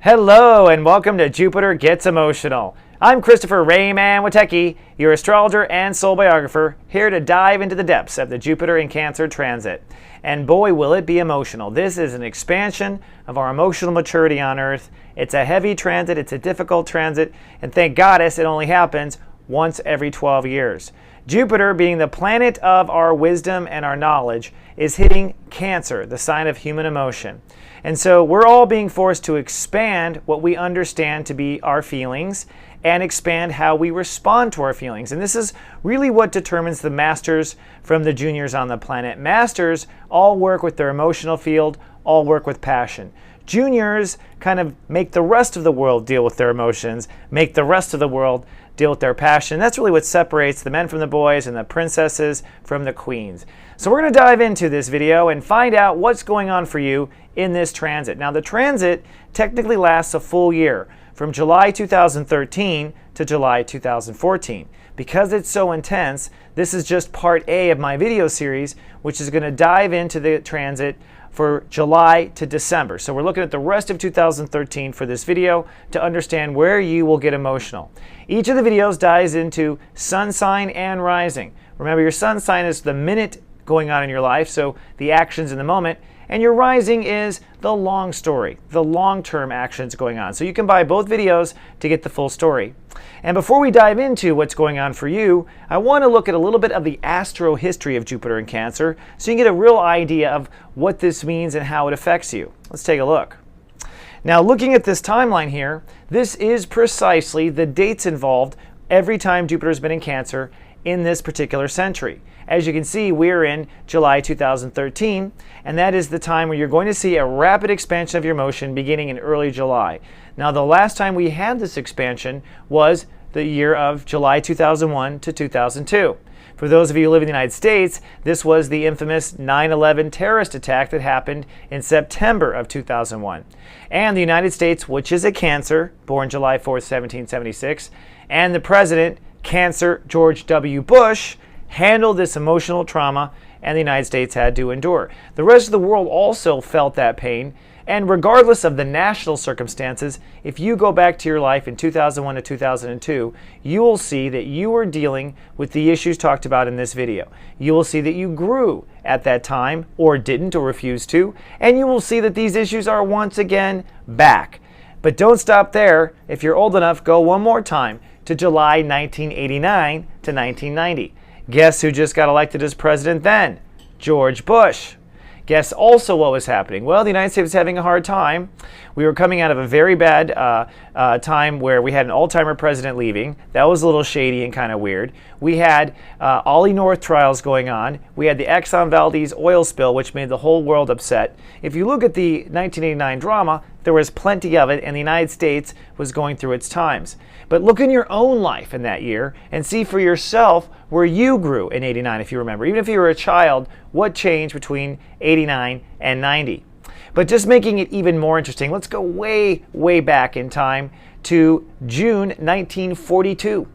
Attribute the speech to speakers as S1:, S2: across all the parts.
S1: Hello and welcome to Jupiter Gets Emotional. I'm Christopher Rayman Witecki, your astrologer and soul biographer, here to dive into the depths of the Jupiter in Cancer transit. And boy, will it be emotional. This is an expansion of our emotional maturity on Earth. It's a heavy transit, it's a difficult transit, and thank goddess it only happens once every 12 years. Jupiter, being the planet of our wisdom and our knowledge, is hitting Cancer, the sign of human emotion. And so we're all being forced to expand what we understand to be our feelings and expand how we respond to our feelings. And this is really what determines the masters from the juniors on the planet. Masters all work with their emotional field, all work with passion. Juniors kind of make the rest of the world deal with their emotions, make the rest of the world deal with their passion. That's really what separates the men from the boys and the princesses from the queens. So we're going to dive into this video and find out what's going on for you in this transit. Now the transit technically lasts a full year, from July 2013 to July 2014. Because it's so intense, this is just part A of my video series, which is going to dive into the transit for July to December. So we're looking at the rest of 2013 for this video to understand where you will get emotional. Each of the videos dives into sun sign and rising. Remember, your sun sign is the minute going on in your life, so the actions in the moment, and your rising is the long story, the long-term actions going on. So you can buy both videos to get the full story. And before we dive into what's going on for you, I want to look at a little bit of the astro history of Jupiter in Cancer so you can get a real idea of what this means and how it affects you. Let's take a look. Now, looking at this timeline here, this is precisely the dates involved every time Jupiter's been in Cancer in this particular century. As you can see, we're in July 2013, and that is the time where you're going to see a rapid expansion of your motion beginning in early July. Now, the last time we had this expansion was the year of July 2001 to 2002. For those of you who live in the United States, this was the infamous 9/11 terrorist attack that happened in September of 2001. And the United States, which is a Cancer, born July 4th, 1776, and the president, Cancer George W. Bush, handled this emotional trauma, and the United States had to endure. The rest of the world also felt that pain, and regardless of the national circumstances, if you go back to your life in 2001 to 2002, you will see that you were dealing with the issues talked about in this video. You will see that you grew at that time, or didn't, or refused to, and you will see that these issues are once again back. But don't stop there. If you're old enough, go one more time to July 1989 to 1990. Guess who just got elected as president then? George Bush. Guess also what was happening? Well, the United States was having a hard time. We were coming out of a very bad time where we had an Alzheimer president leaving. That was a little shady and kind of weird. We had Ollie North trials going on. We had the Exxon Valdez oil spill, which made the whole world upset. If you look at the 1989 drama, there was plenty of it, and the United States was going through its times. But look in your own life in that year and see for yourself where you grew in 89, if you remember. Even if you were a child, what changed between 89 and 90? But just making it even more interesting, let's go way, way back in time to June 1942.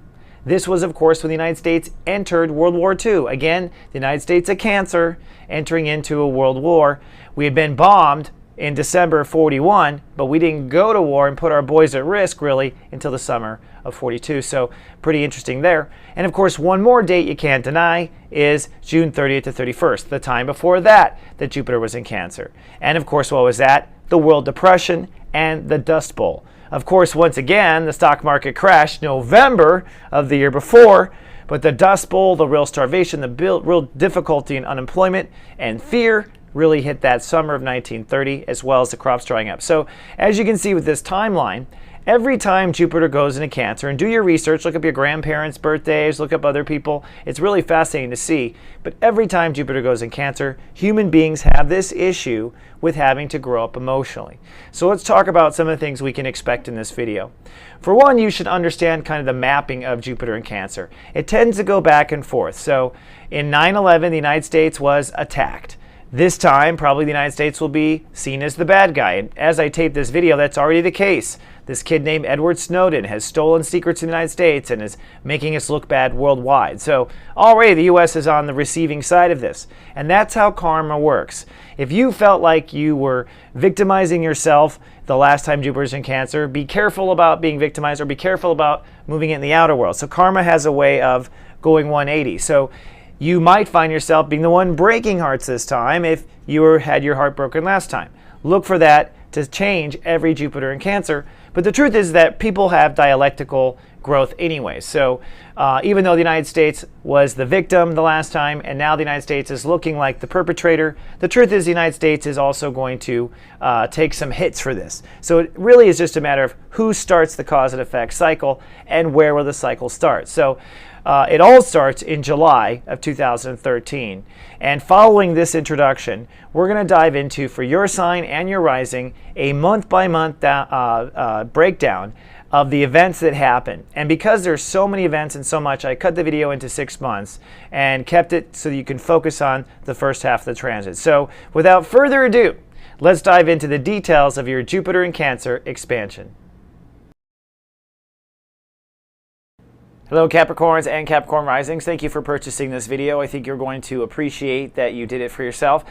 S1: This was, of course, when the United States entered World War II. Again, the United States, a Cancer, entering into a world war. We had been bombed in December of 41, but we didn't go to war and put our boys at risk really until the summer of 42. So pretty interesting there. And of course, one more date you can't deny is June 30th to 31st, the time before that Jupiter was in Cancer. And of course, what was that? The World Depression and the Dust Bowl. Of course, once again, the stock market crashed November of the year before, but the Dust Bowl, the real starvation, the real difficulty and unemployment and fear really hit that summer of 1930, as well as the crops drying up. So as you can see with this timeline, every time Jupiter goes into Cancer, and do your research, look up your grandparents' birthdays, look up other people, it's really fascinating to see, but every time Jupiter goes in Cancer, human beings have this issue with having to grow up emotionally. So let's talk about some of the things we can expect in this video. For one, you should understand kind of the mapping of Jupiter in Cancer. It tends to go back and forth. So in 9/11, the United States was attacked. This time, probably the United States will be seen as the bad guy. And as I tape this video, that's already the case. This kid named Edward Snowden has stolen secrets in the United States and is making us look bad worldwide. So already the U.S. is on the receiving side of this. And that's how karma works. If you felt like you were victimizing yourself the last time Jupiter's in Cancer, be careful about being victimized, or be careful about moving it in the outer world. So karma has a way of going 180. So you might find yourself being the one breaking hearts this time if you had your heart broken last time. Look for that to change every Jupiter in Cancer. But the truth is that people have dialectical growth anyway. So even though the United States was the victim the last time, and now the United States is looking like the perpetrator, the truth is the United States is also going to take some hits for this. So it really is just a matter of who starts the cause and effect cycle and where will the cycle start. So it all starts in July of 2013. And following this introduction, we're going to dive into, for your sign and your rising, a month-by-month breakdown of the events that happen. And because there's so many events and so much, I cut the video into 6 months and kept it so that you can focus on the first half of the transit. So without further ado, let's dive into the details of your Jupiter in Cancer expansion. Hello Capricorns and Capricorn risings. Thank you for purchasing this video. I think you're going to appreciate that you did it for yourself.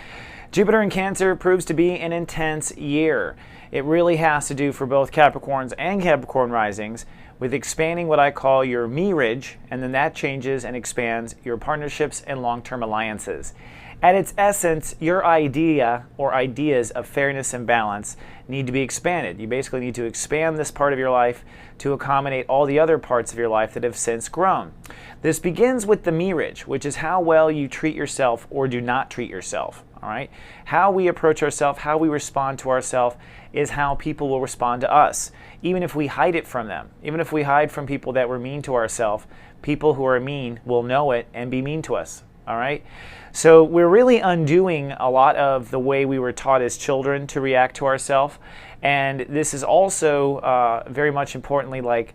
S1: Jupiter in Cancer proves to be an intense year. It really has to do for both Capricorns and Capricorn risings with expanding what I call your marriage, and then that changes and expands your partnerships and long-term alliances. At its essence, your idea or ideas of fairness and balance need to be expanded. You basically need to expand this part of your life to accommodate all the other parts of your life that have since grown. This begins with the marriage, which is how well you treat yourself or do not treat yourself. All right? How we approach ourselves, how we respond to ourselves is how people will respond to us, even if we hide it from them. Even if we hide from people that were mean to ourselves, people who are mean will know it and be mean to us. All right? So we're really undoing a lot of the way we were taught as children to react to ourselves. And this is also very much importantly like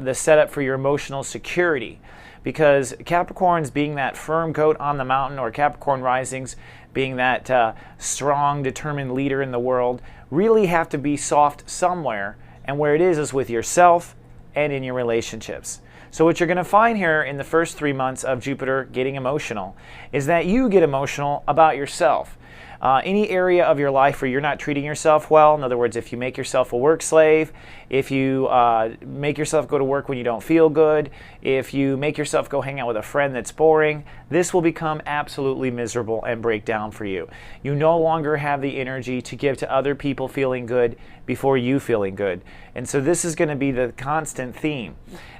S1: the setup for your emotional security. Because Capricorns being that firm goat on the mountain, or Capricorn risings being that strong, determined leader in the world, really have to be soft somewhere. And where it is with yourself and in your relationships. So what you're going to find here in the first 3 months of Jupiter getting emotional is that you get emotional about yourself. Any area of your life where you're not treating yourself well, in other words, if you make yourself a work slave, if you make yourself go to work when you don't feel good, if you make yourself go hang out with a friend that's boring, this will become absolutely miserable and break down for you. You no longer have the energy to give to other people feeling good before you feeling good. And so this is going to be the constant theme.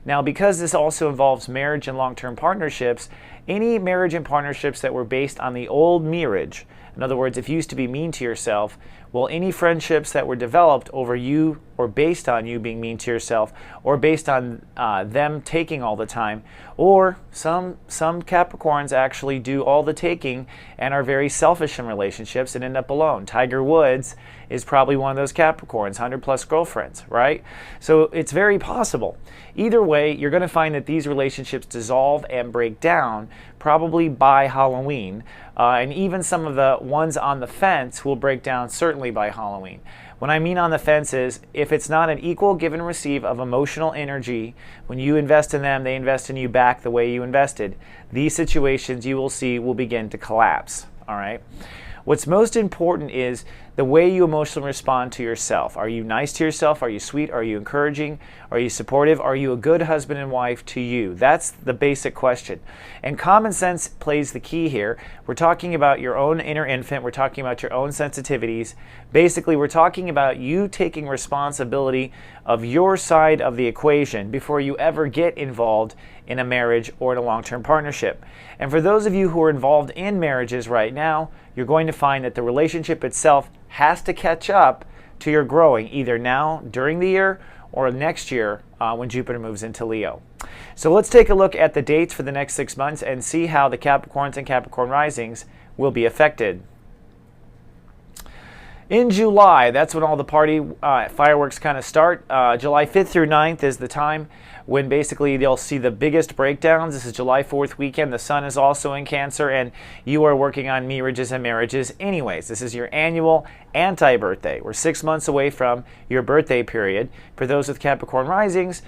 S1: Now, because this also involves marriage and long-term partnerships, any marriage and partnerships that were based on the old marriage, in other words, if you used to be mean to yourself, well, any friendships that were developed over you or based on you being mean to yourself, or based on them taking all the time, or some Capricorns actually do all the taking and are very selfish in relationships and end up alone. Tiger Woods is probably one of those Capricorns, 100+ girlfriends, right? So it's very possible. Either way, you're going to find that these relationships dissolve and break down probably by Halloween. And even some of the ones on the fence will break down certainly by Halloween. What I mean on the fence is, if it's not an equal give and receive of emotional energy, when you invest in them, they invest in you back the way you invested, these situations you will see will begin to collapse. All right? What's most important is the way you emotionally respond to yourself. Are you nice to yourself? Are you sweet? Are you encouraging? Are you supportive? Are you a good husband and wife to you? That's the basic question. And common sense plays the key here. We're talking about your own inner infant. We're talking about your own sensitivities. Basically, we're talking about you taking responsibility of your side of the equation before you ever get involved in a marriage or in a long-term partnership. And for those of you who are involved in marriages right now, you're going to find that the relationship itself has to catch up to your growing, either now, during the year, or next year when Jupiter moves into Leo. So let's take a look at the dates for the next 6 months and see how the Capricorns and Capricorn risings will be affected. In July, that's when all the party fireworks kind of start. July 5th through 9th is the time when basically they'll see the biggest breakdowns. This is July 4th weekend. The sun is also in Cancer, and you are working on mirages and marriages anyways. This is your annual anti-birthday. We're 6 months away from your birthday period. For those with Capricorn risings,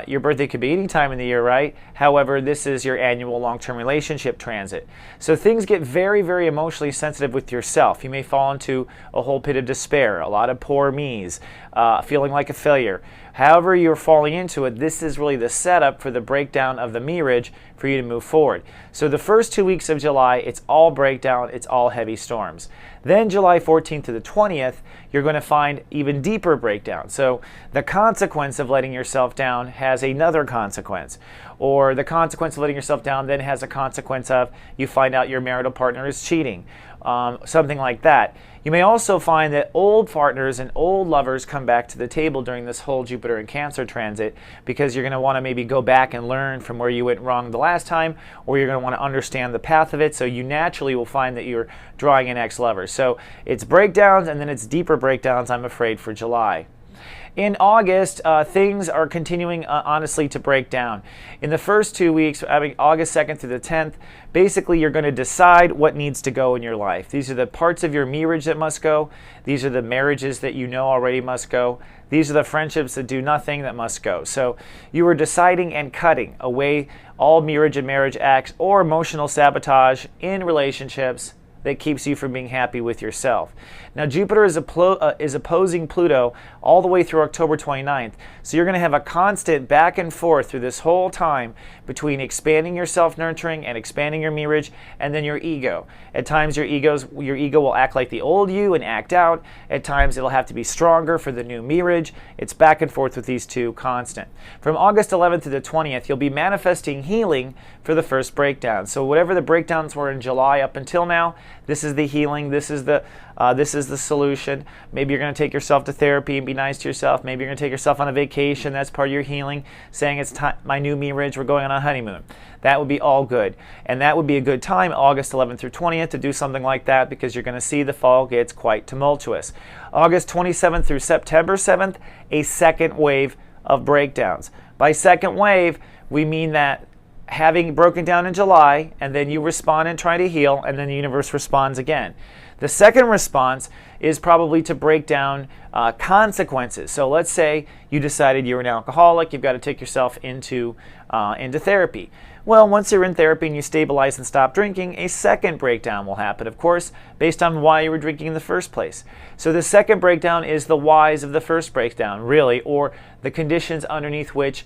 S1: your birthday could be any time in the year, right? However, this is your annual long-term relationship transit. So things get very, very emotionally sensitive with yourself. You may fall into a whole pit of despair, a lot of poor me's, feeling like a failure. However you're falling into it, this is really the setup for the breakdown of the mirage for you to move forward. So the first 2 weeks of July, it's all breakdown, it's all heavy storms. Then July 14th to the 20th, you're going to find even deeper breakdown. So the consequence of letting yourself down has another consequence. Or the consequence of letting yourself down then has a consequence of you find out your marital partner is cheating. Something like that. You may also find that old partners and old lovers come back to the table during this whole Jupiter and Cancer transit, because you're going to want to maybe go back and learn from where you went wrong the last time, or you're going to want to understand the path of it, so you naturally will find that you're drawing in ex-lovers. So it's breakdowns and then it's deeper breakdowns, I'm afraid, for July. In August, things are continuing, honestly, to break down. In the first 2 weeks, August 2nd through the 10th, basically you're going to decide what needs to go in your life. These are the parts of your mirage that must go. These are the marriages that you know already must go. These are the friendships that do nothing that must go. So you are deciding and cutting away all mirage and marriage acts or emotional sabotage in relationships that keeps you from being happy with yourself. Now, Jupiter is opposing Pluto all the way through October 29th, so you're going to have a constant back and forth through this whole time between expanding your self-nurturing and expanding your mirage, and then your ego. At times, your ego will act like the old you and act out. At times, it'll have to be stronger for the new mirage. It's back and forth with these two constant. From August 11th to the 20th, you'll be manifesting healing for the first breakdown. So whatever the breakdowns were in July up until now, this is the healing. This is the solution. Maybe you're going to take yourself to therapy and be nice to yourself. Maybe you're going to take yourself on a vacation. That's part of your healing, saying it's time, my new mirage, we're going on a honeymoon. That would be all good. And that would be a good time, August 11th through 20th, to do something like that, because you're going to see the fall gets quite tumultuous. August 27th through September 7th, a second wave of breakdowns. By second wave, we mean that having broken down in July, and then you respond and try to heal, and then the universe responds again. The second response is probably to break down consequences. So let's say you decided you're an alcoholic, you've got to take yourself into therapy. Well, once you're in therapy and you stabilize and stop drinking, a second breakdown will happen, of course, based on why you were drinking in the first place. So the second breakdown is the whys of the first breakdown, really, or the conditions underneath which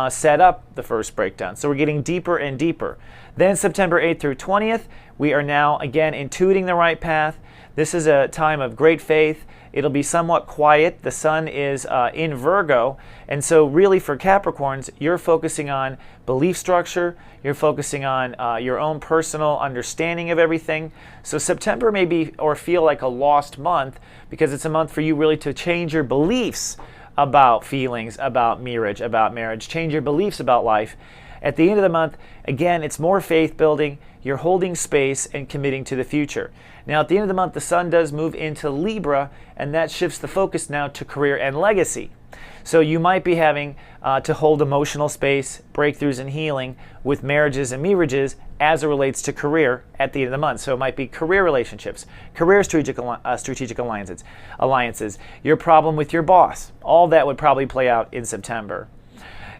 S1: set up the first breakdown. So we're getting deeper and deeper. Then September 8th through 20th, we are now, again, intuiting the right path. This is a time of great faith. It'll be somewhat quiet. The sun is in Virgo. And so really for Capricorns, you're focusing on belief structure. You're focusing on your own personal understanding of everything. So September may be or feel like a lost month, because it's a month for you really to change your beliefs about feelings, about mirage, about marriage. Change your beliefs about life. At the end of the month, again, it's more faith building. You're holding space and committing to the future. Now, at the end of the month, the sun does move into Libra, and that shifts the focus now to career and legacy. So you might be having to hold emotional space, breakthroughs, and healing with marriages and mirages as it relates to career at the end of the month. So it might be career relationships, career strategic alliances, your problem with your boss. All that would probably play out in September.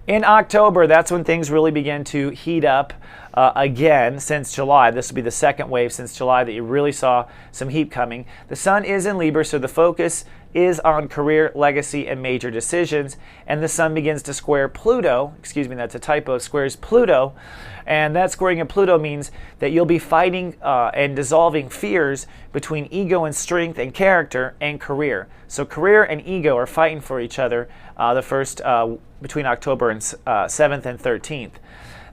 S1: In October, that's when things really begin to heat up again since July. This will be the second wave since July that you really saw some heat coming. The sun is in Libra, so the focus is on career, legacy, and major decisions. And the sun begins to square Pluto. Excuse me, that's a typo. Squares Pluto. And that squaring of Pluto means that you'll be fighting and dissolving fears between ego and strength and character and career. So career and ego are fighting for each other between October and 7th and 13th.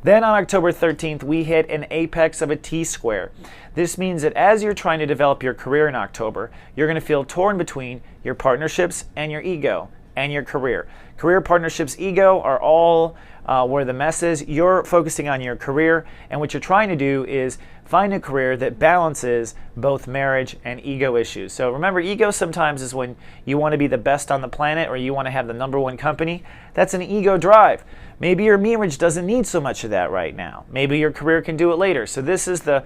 S1: Then on October 13th, we hit an apex of a T-square. This means that as you're trying to develop your career in October, you're going to feel torn between your partnerships and your ego and your career. Career, partnerships, ego are all where the mess is. You're focusing on your career, and what you're trying to do is find a career that balances both marriage and ego issues. So remember, ego sometimes is when you want to be the best on the planet or you want to have the #1 company. That's an ego drive. Maybe your marriage doesn't need so much of that right now. Maybe your career can do it later. So this is the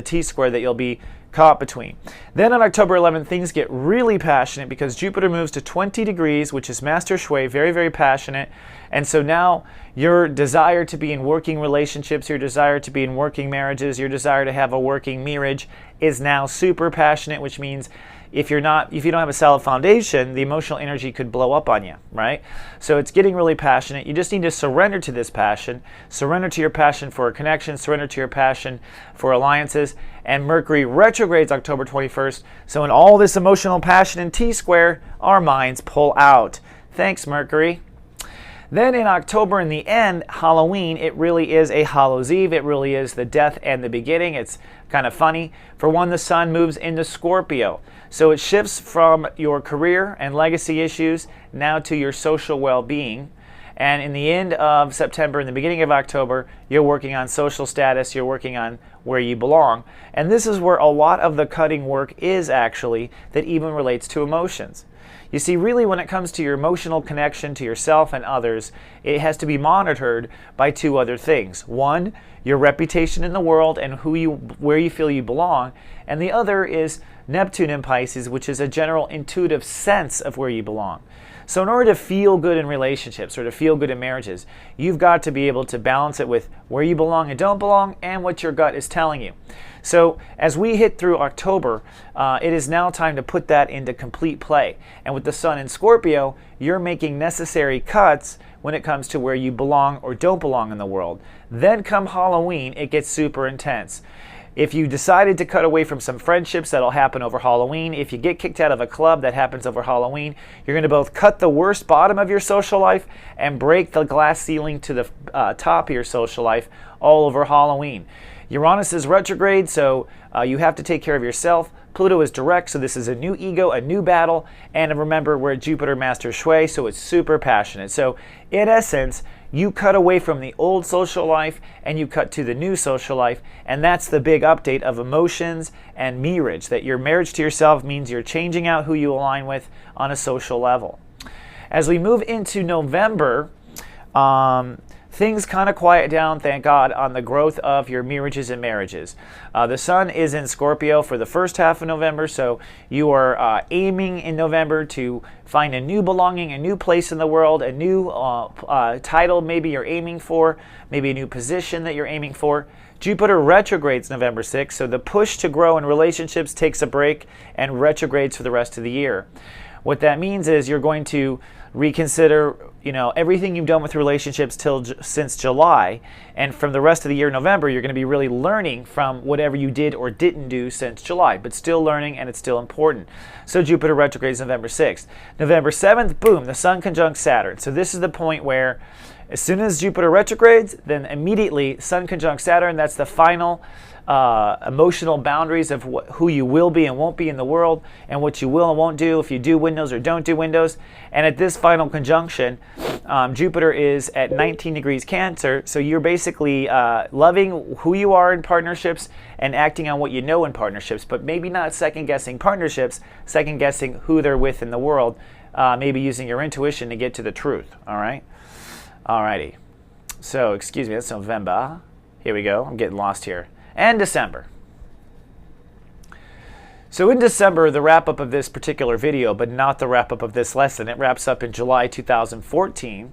S1: T-square that you'll be caught between. Then on October 11th, things get really passionate because Jupiter moves to 20 degrees, which is Master Shui, very, very passionate. And so now your desire to be in working relationships, your desire to be in working marriages, your desire to have a working marriage is now super passionate, which means if you don't have a solid foundation, the emotional energy could blow up on you, right? So it's getting really passionate. You just need to surrender to this passion, surrender to your passion for a connection, surrender to your passion for alliances. And Mercury retrogrades October 21st. So in all this emotional passion and T-square, our minds pull out. Thanks, Mercury. Then in October, in the end, Halloween, it really is a Hallows Eve. It really is the death and the beginning. It's kind of funny. For one, the sun moves into Scorpio. So it shifts from your career and legacy issues now to your social well-being. And in the end of September and the beginning of October, you're working on social status, you're working on where you belong. And this is where a lot of the cutting work is actually, that even relates to emotions. You see, really when it comes to your emotional connection to yourself and others, it has to be monitored by two other things. One, your reputation in the world and where you feel you belong. And the other is Neptune in Pisces, which is a general intuitive sense of where you belong. So in order to feel good in relationships or to feel good in marriages, you've got to be able to balance it with where you belong and don't belong and what your gut is telling you. So as we hit through October, it is now time to put that into complete play. And with the sun in Scorpio, you're making necessary cuts when it comes to where you belong or don't belong in the world. Then come Halloween, it gets super intense. If you decided to cut away from some friendships, that'll happen over Halloween. If you get kicked out of a club, that happens over Halloween. You're going to both cut the worst bottom of your social life and break the glass ceiling to the top of your social life all over Halloween. Uranus is retrograde, so you have to take care of yourself. Pluto is direct, so this is a new ego, a new battle. And remember, we're at Jupiter Master Shui, so it's super passionate. So in essence, you cut away from the old social life and you cut to the new social life. And that's the big update of emotions and marriage, that your marriage to yourself means you're changing out who you align with on a social level. As we move into November, things kind of quiet down, thank God, on the growth of your marriages and marriages. The sun is in Scorpio for the first half of November, so you are aiming in November to find a new belonging, a new place in the world, a new title maybe you're aiming for, maybe a new position that you're aiming for. Jupiter retrogrades November 6th, so the push to grow in relationships takes a break and retrogrades for the rest of the year. What that means is you're going to reconsider, everything you've done with relationships since July, and from the rest of the year, November, you're going to be really learning from whatever you did or didn't do since July, but still learning, and it's still important. So Jupiter retrogrades November 6th. November 7th, boom, the sun conjuncts Saturn. So this is the point where as soon as Jupiter retrogrades, then immediately sun conjuncts Saturn. That's the final emotional boundaries of who you will be and won't be in the world, and what you will and won't do, if you do windows or don't do windows. And at this final conjunction, Jupiter is at 19 degrees Cancer, so you're basically loving who you are in partnerships and acting on what you know in partnerships, but maybe not second-guessing partnerships, second-guessing who they're with in the world, maybe using your intuition to get to the truth, all right? Alrighty, so excuse me, that's November. Here we go, I'm getting lost here. And December. So in December, the wrap-up of this particular video, but not the wrap-up of this lesson, it wraps up in July 2014.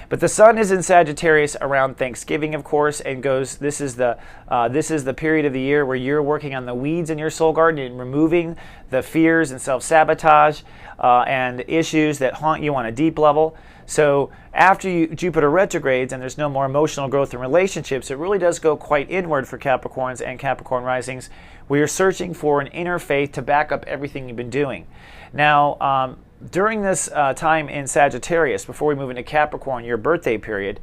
S1: But the sun is in Sagittarius around Thanksgiving, of course, and goes, this is the period of the year where you're working on the weeds in your soul garden and removing the fears and self-sabotage and issues that haunt you on a deep level. So after Jupiter retrogrades and there's no more emotional growth in relationships, it really does go quite inward for Capricorns and Capricorn risings, where you're searching for an inner faith to back up everything you've been doing. Now, during this time in Sagittarius, before we move into Capricorn, your birthday period,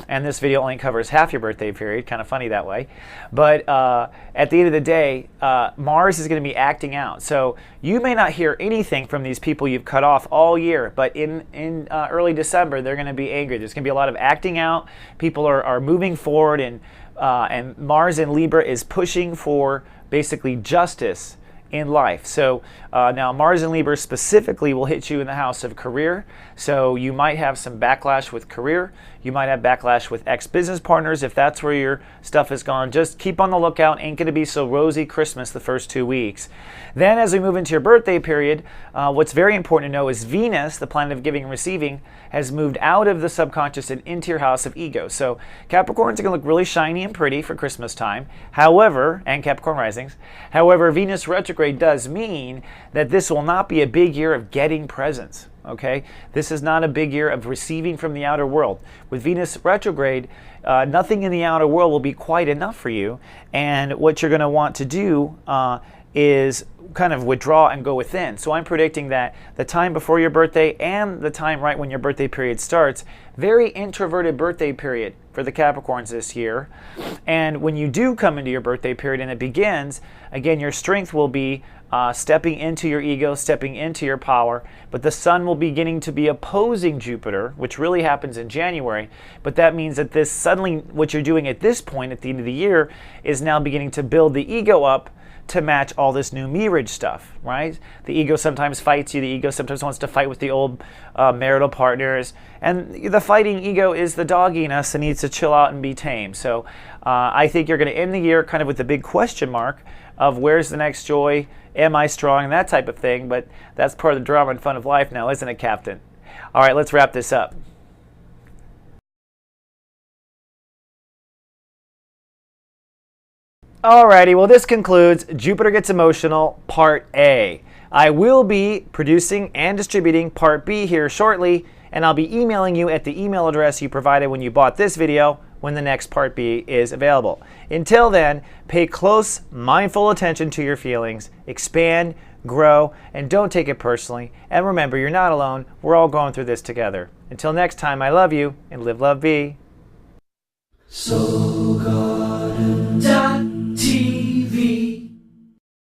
S1: and this video only covers half your birthday period, kind of funny that way, but at the end of the day, Mars is going to be acting out. So you may not hear anything from these people you've cut off all year, but in early December, they're going to be angry. There's going to be a lot of acting out. People are moving forward, and Mars in Libra is pushing for basically justice in life. So now Mars in Libra specifically will hit you in the house of career. So you might have some backlash with career. You might have backlash with ex-business partners if that's where your stuff has gone. Just keep on the lookout. Ain't going to be so rosy Christmas the first 2 weeks. Then as we move into your birthday period, what's very important to know is Venus, the planet of giving and receiving, has moved out of the subconscious and into your house of ego. So Capricorns are going to look really shiny and pretty for Christmas time. However, and Capricorn risings, however, Venus retrograde does mean that this will not be a big year of getting presents. Okay, this is not a big year of receiving from the outer world. With Venus retrograde, nothing in the outer world will be quite enough for you. And what you're going to want to do is kind of withdraw and go within. So I'm predicting that the time before your birthday and the time right when your birthday period starts, very introverted birthday period for the Capricorns this year. And when you do come into your birthday period and it begins, again, your strength will be stepping into your ego, stepping into your power, but the sun will be beginning to be opposing Jupiter, which really happens in January. But that means that this suddenly, what you're doing at this point at the end of the year is now beginning to build the ego up to match all this new marriage stuff, right? The ego sometimes fights you. The ego sometimes wants to fight with the old marital partners. And the fighting ego is the doggy in us that needs to chill out and be tame. So I think you're going to end the year kind of with the big question mark of where's the next joy? Am I strong? And that type of thing. But that's part of the drama and fun of life now, isn't it, Captain? All right, let's wrap this up. Alrighty, well this concludes Jupiter Gets Emotional Part A. I will be producing and distributing Part B here shortly, and I'll be emailing you at the email address you provided when you bought this video when the next Part B is available. Until then, pay close, mindful attention to your feelings, expand, grow, and don't take it personally. And remember, you're not alone. We're all going through this together. Until next time, I love you, and live, love, be.